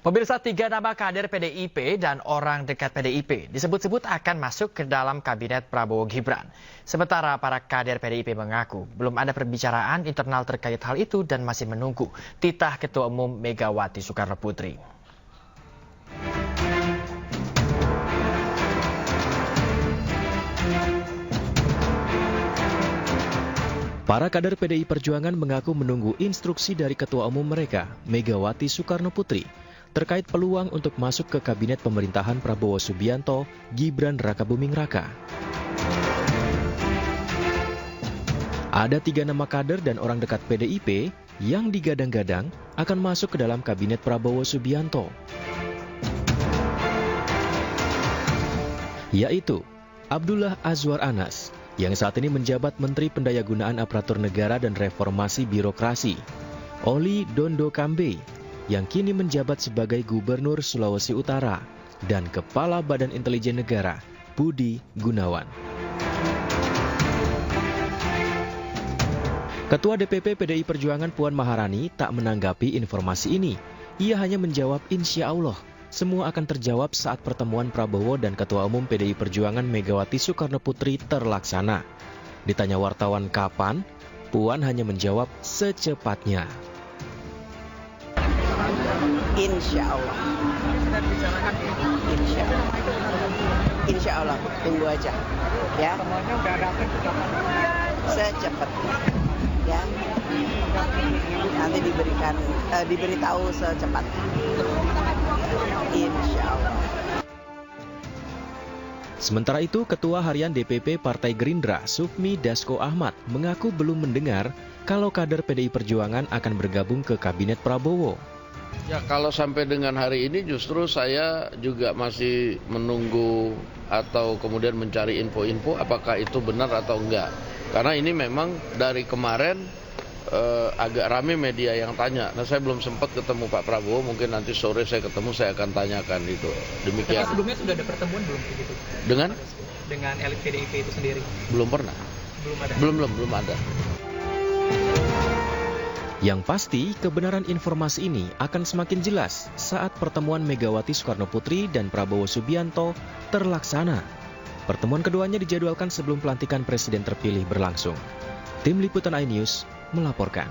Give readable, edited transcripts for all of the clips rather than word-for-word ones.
Pemirsa, 3 nama kader PDIP dan orang dekat PDIP disebut-sebut akan masuk ke dalam kabinet Prabowo Gibran. Sementara para kader PDIP mengaku belum ada perbicaraan internal terkait hal itu dan masih menunggu titah Ketua Umum Megawati Soekarno Putri. Para kader PDI Perjuangan mengaku menunggu instruksi dari Ketua Umum mereka, Megawati Soekarno Putri, terkait peluang untuk masuk ke kabinet pemerintahan Prabowo Subianto, Gibran Rakabuming Raka. Ada 3 nama kader dan orang dekat PDIP yang digadang-gadang akan masuk ke dalam kabinet Prabowo Subianto, yaitu Abdullah Azwar Anas, yang saat ini menjabat Menteri Pendayagunaan Aparatur Negara dan Reformasi Birokrasi, Oli Dondo Kambe, yang kini menjabat sebagai Gubernur Sulawesi Utara, dan Kepala Badan Intelijen Negara, Budi Gunawan. Ketua DPP PDI Perjuangan Puan Maharani tak menanggapi informasi ini. Ia hanya menjawab insya Allah, semua akan terjawab saat pertemuan Prabowo dan Ketua Umum PDI Perjuangan Megawati Soekarno Putri terlaksana. Ditanya wartawan kapan, Puan hanya menjawab secepatnya. Insya Allah. Insya Allah, tunggu aja. Ya. Semuanya udah dapat secepatnya. Ya. Nanti diberitahu secepatnya. Insya Allah. Sementara itu, Ketua Harian DPP Partai Gerindra, Sufmi Dasko Ahmad, mengaku belum mendengar kalau kader PDI Perjuangan akan bergabung ke Kabinet Prabowo. Ya, kalau sampai dengan hari ini justru saya juga masih menunggu atau kemudian mencari info-info apakah itu benar atau enggak. Karena ini memang dari kemarin agak rame media yang tanya. Nah, saya belum sempat ketemu Pak Prabowo, mungkin nanti sore saya ketemu, saya akan tanyakan itu. Demikian. Tapi sebelumnya sudah ada pertemuan belum begitu? Dengan elit PDIP itu sendiri? Belum pernah. Belum ada? Belum ada. Yang pasti, kebenaran informasi ini akan semakin jelas saat pertemuan Megawati Soekarno Putri dan Prabowo Subianto terlaksana. Pertemuan keduanya dijadwalkan sebelum pelantikan Presiden terpilih berlangsung. Tim Liputan iNews melaporkan.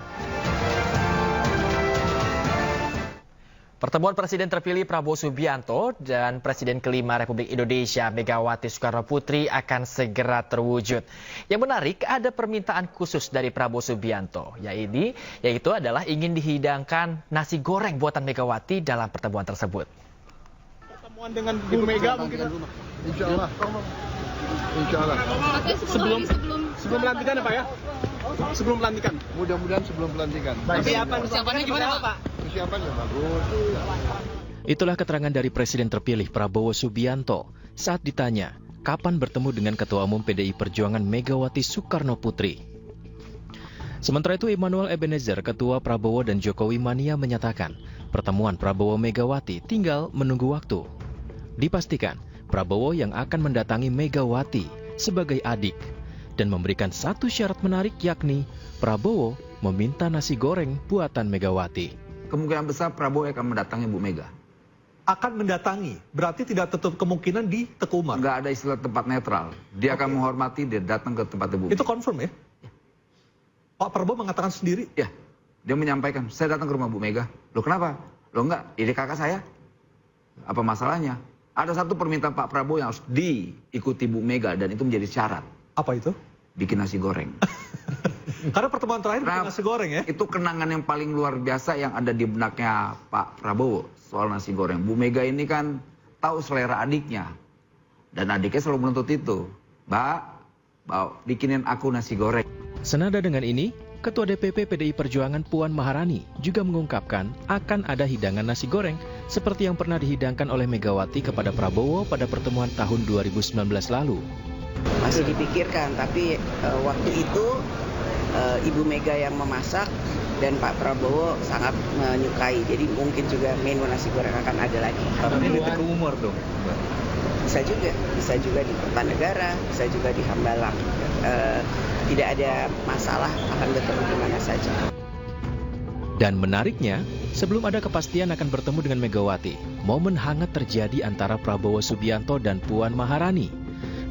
Pertemuan Presiden terpilih Prabowo Subianto dan Presiden kelima Republik Indonesia Megawati Soekarno Putri akan segera terwujud. Yang menarik, ada permintaan khusus dari Prabowo Subianto, yaitu adalah ingin dihidangkan nasi goreng buatan Megawati dalam pertemuan tersebut. Pertemuan dengan Bu Mega mungkin, Insya Allah. Sebelum pelantikan ya Pak ya? Sebelum pelantikan. Mudah-mudahan sebelum pelantikan. Persiapannya gimana Pak? Persiapannya bagus. Itulah keterangan dari Presiden terpilih Prabowo Subianto saat ditanya kapan bertemu dengan Ketua Umum PDI Perjuangan Megawati Soekarno Putri. Sementara itu, Immanuel Ebenezer, Ketua Prabowo dan Jokowi Mania, menyatakan pertemuan Prabowo Megawati tinggal menunggu waktu. Dipastikan Prabowo yang akan mendatangi Megawati sebagai adik dan memberikan satu syarat menarik, yakni Prabowo meminta nasi goreng buatan Megawati. Kemungkinan besar Prabowo akan mendatangi Bu Mega. Akan mendatangi, berarti tidak tutup kemungkinan di Teguh Umar? Nggak ada istilah tempat netral. Dia akan menghormati, dia datang ke tempat Bu Mega. Itu confirm ya? Pak Prabowo mengatakan sendiri? Ya, dia menyampaikan, saya datang ke rumah Bu Mega. Loh kenapa? Loh enggak, ini kakak saya. Apa masalahnya? Ada satu permintaan Pak Prabowo yang harus diikuti Bu Mega dan itu menjadi syarat. Apa itu? Bikin nasi goreng. Karena pertemuan terakhir bikin nasi goreng ya? Itu kenangan yang paling luar biasa yang ada di benaknya Pak Prabowo soal nasi goreng. Bu Mega ini kan tahu selera adiknya. Dan adiknya selalu menuntut itu. Mbak, bikinin aku nasi goreng. Senada dengan ini, Ketua DPP PDI Perjuangan Puan Maharani juga mengungkapkan akan ada hidangan nasi goreng seperti yang pernah dihidangkan oleh Megawati kepada Prabowo pada pertemuan tahun 2019 lalu. Masih dipikirkan, tapi waktu itu Ibu Mega yang memasak dan Pak Prabowo sangat menyukai. Jadi mungkin juga menu nasi goreng akan ada lagi. Tapi di Teguh Umar dong? Bisa juga di Kertanegara, bisa juga di Hambalang. Tidak ada masalah, akan bertemu di mana saja. Dan menariknya, sebelum ada kepastian akan bertemu dengan Megawati, momen hangat terjadi antara Prabowo Subianto dan Puan Maharani.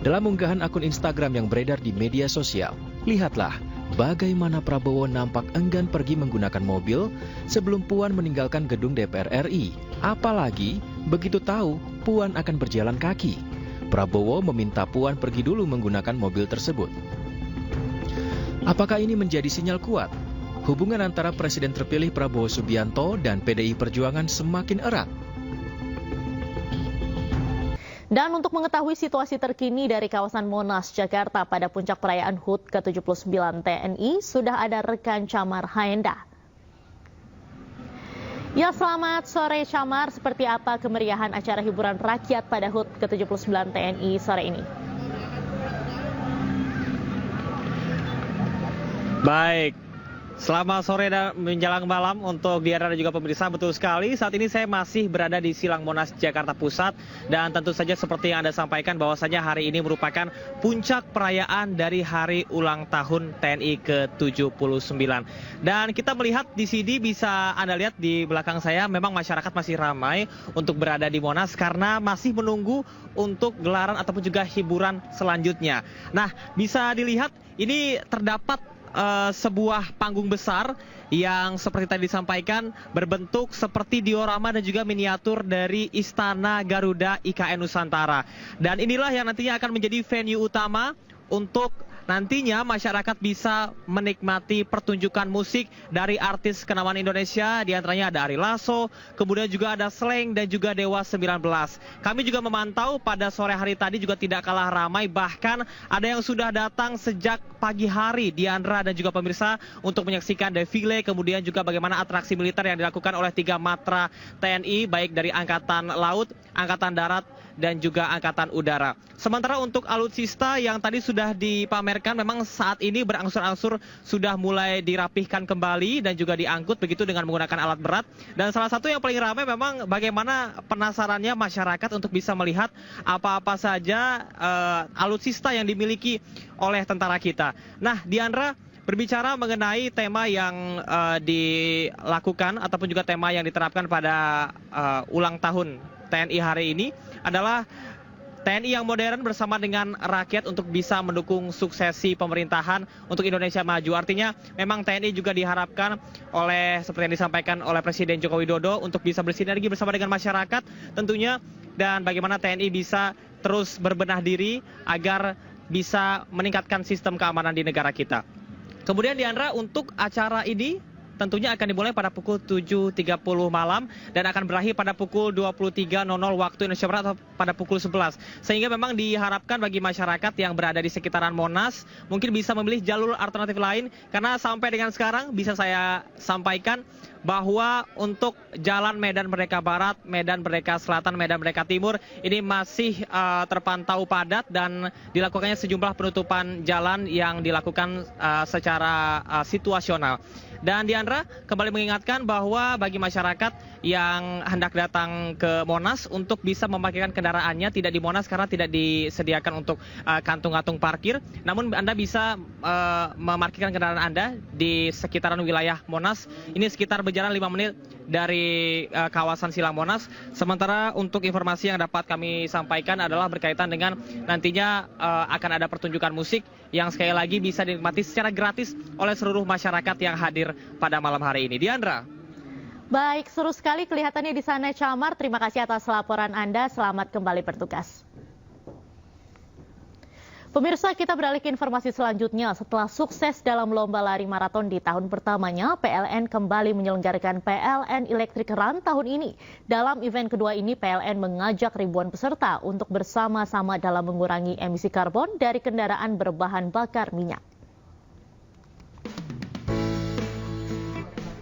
Dalam unggahan akun Instagram yang beredar di media sosial, lihatlah bagaimana Prabowo nampak enggan pergi menggunakan mobil sebelum Puan meninggalkan gedung DPR RI. Apalagi begitu tahu Puan akan berjalan kaki. Prabowo meminta Puan pergi dulu menggunakan mobil tersebut. Apakah ini menjadi sinyal kuat? Hubungan antara Presiden terpilih Prabowo Subianto dan PDI Perjuangan semakin erat. Dan untuk mengetahui situasi terkini dari kawasan Monas, Jakarta pada puncak perayaan HUT ke-79 TNI, sudah ada rekan Chamar Haenda. Ya, selamat sore Chamar, seperti apa kemeriahan acara hiburan rakyat pada HUT ke-79 TNI sore ini? Baik. Selamat sore dan menjelang malam untuk Diana dan juga pemirsa. Betul sekali, saat ini saya masih berada di Silang Monas, Jakarta Pusat. Dan tentu saja seperti yang Anda sampaikan bahwasanya hari ini merupakan puncak perayaan dari hari ulang tahun TNI ke-79. Dan kita melihat di sini bisa Anda lihat di belakang saya memang masyarakat masih ramai untuk berada di Monas karena masih menunggu untuk gelaran ataupun juga hiburan selanjutnya. Nah, bisa dilihat ini terdapat sebuah panggung besar yang seperti tadi disampaikan berbentuk seperti diorama dan juga miniatur dari Istana Garuda IKN Nusantara. Dan inilah yang nantinya akan menjadi venue utama untuk nantinya masyarakat bisa menikmati pertunjukan musik dari artis kenamaan Indonesia, diantaranya ada Ari Lasso, kemudian juga ada Slank dan juga Dewa 19. Kami juga memantau pada sore hari tadi juga tidak kalah ramai, bahkan ada yang sudah datang sejak pagi hari, Diandra dan juga pemirsa, untuk menyaksikan defile, kemudian juga bagaimana atraksi militer yang dilakukan oleh 3 matra TNI, baik dari Angkatan Laut, Angkatan Darat, dan juga Angkatan Udara. Sementara untuk alutsista yang tadi sudah dipamerkan, memang saat ini berangsur-angsur sudah mulai dirapihkan kembali dan juga diangkut begitu dengan menggunakan alat berat. Dan salah satu yang paling ramai memang bagaimana penasarannya masyarakat untuk bisa melihat apa-apa saja alutsista yang dimiliki oleh tentara kita. Nah, Diandra, berbicara mengenai tema yang dilakukan ataupun juga tema yang diterapkan pada ulang tahun TNI hari ini adalah TNI yang modern bersama dengan rakyat untuk bisa mendukung suksesi pemerintahan untuk Indonesia maju. Artinya memang TNI juga diharapkan oleh seperti yang disampaikan oleh Presiden Joko Widodo untuk bisa bersinergi bersama dengan masyarakat tentunya, dan bagaimana TNI bisa terus berbenah diri agar bisa meningkatkan sistem keamanan di negara kita. Kemudian Diandra, untuk acara ini tentunya akan dimulai pada pukul 7.30 malam dan akan berakhir pada pukul 23.00 waktu Indonesia Barat atau pada pukul 11. Sehingga memang diharapkan bagi masyarakat yang berada di sekitaran Monas mungkin bisa memilih jalur alternatif lain, karena sampai dengan sekarang bisa saya sampaikan bahwa untuk jalan Medan Merdeka Barat, Medan Merdeka Selatan, Medan Merdeka Timur ini masih terpantau padat dan dilakukannya sejumlah penutupan jalan yang dilakukan secara situasional. Dan Diandra, kembali mengingatkan bahwa bagi masyarakat yang hendak datang ke Monas untuk bisa memarkirkan kendaraannya tidak di Monas karena tidak disediakan untuk kantung-kantung parkir. Namun Anda bisa memarkirkan kendaraan Anda di sekitaran wilayah Monas. Ini sekitar berjalan 5 menit dari kawasan Silang Monas. Sementara untuk informasi yang dapat kami sampaikan adalah berkaitan dengan nantinya akan ada pertunjukan musik yang sekali lagi bisa dinikmati secara gratis oleh seluruh masyarakat yang hadir pada malam hari ini. Diandra. Baik, seru sekali kelihatannya di sana Chamar. Terima kasih atas laporan Anda. Selamat kembali bertugas. Pemirsa, kita beralih ke informasi selanjutnya. Setelah sukses dalam lomba lari maraton di tahun pertamanya, PLN kembali menyelenggarakan PLN Electric Run tahun ini. Dalam event kedua ini, PLN mengajak ribuan peserta untuk bersama-sama dalam mengurangi emisi karbon dari kendaraan berbahan bakar minyak.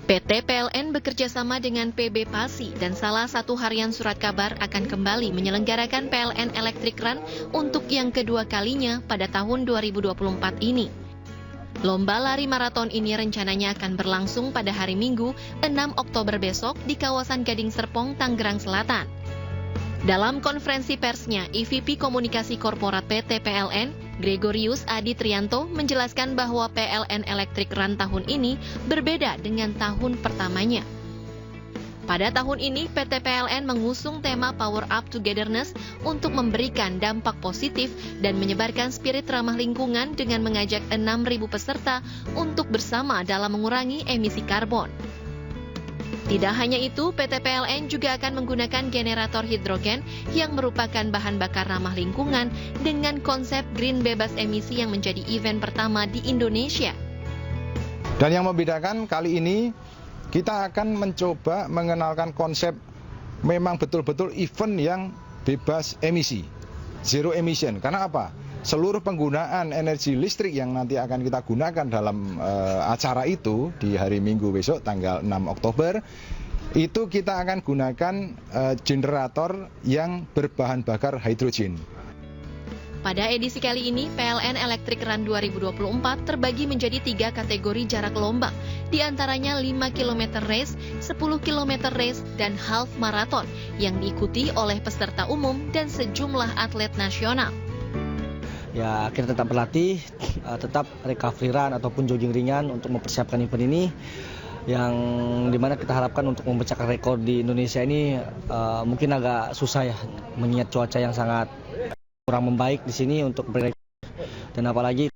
PT PLN bekerjasama dengan PB Pasi dan salah satu harian surat kabar akan kembali menyelenggarakan PLN Electric Run untuk yang kedua kalinya pada tahun 2024 ini. Lomba lari maraton ini rencananya akan berlangsung pada hari Minggu 6 Oktober besok di kawasan Gading Serpong, Tangerang Selatan. Dalam konferensi persnya, EVP Komunikasi Korporat PT PLN, Gregorius Adi Trianto menjelaskan bahwa PLN Electric Run tahun ini berbeda dengan tahun pertamanya. Pada tahun ini, PT PLN mengusung tema Power Up Togetherness untuk memberikan dampak positif dan menyebarkan spirit ramah lingkungan dengan mengajak 6.000 peserta untuk bersama dalam mengurangi emisi karbon. Tidak hanya itu, PT PLN juga akan menggunakan generator hidrogen yang merupakan bahan bakar ramah lingkungan dengan konsep green bebas emisi yang menjadi event pertama di Indonesia. Dan yang membedakan kali ini, kita akan mencoba mengenalkan konsep memang betul-betul event yang bebas emisi, zero emission. Karena apa? Seluruh penggunaan energi listrik yang nanti akan kita gunakan dalam acara itu di hari Minggu besok tanggal 6 Oktober, itu kita akan gunakan generator yang berbahan bakar hidrogen. Pada edisi kali ini, PLN Electric Run 2024 terbagi menjadi 3 kategori jarak lomba, di antaranya 5 km race, 10 km race, dan half marathon, yang diikuti oleh peserta umum dan sejumlah atlet nasional. Ya, kita tetap berlatih, tetap recovery run ataupun jogging ringan untuk mempersiapkan event ini, yang dimana kita harapkan untuk memecahkan rekor di Indonesia ini mungkin agak susah ya, mengingat cuaca yang sangat kurang membaik di sini untuk berekor, dan apalagi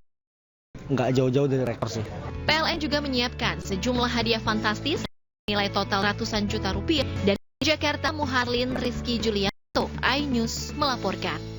nggak jauh-jauh dari rekor sih. PLN juga menyiapkan sejumlah hadiah fantastis nilai total ratusan juta rupiah. Dari Jakarta, Muharlin Rizky Julianto, iNews melaporkan.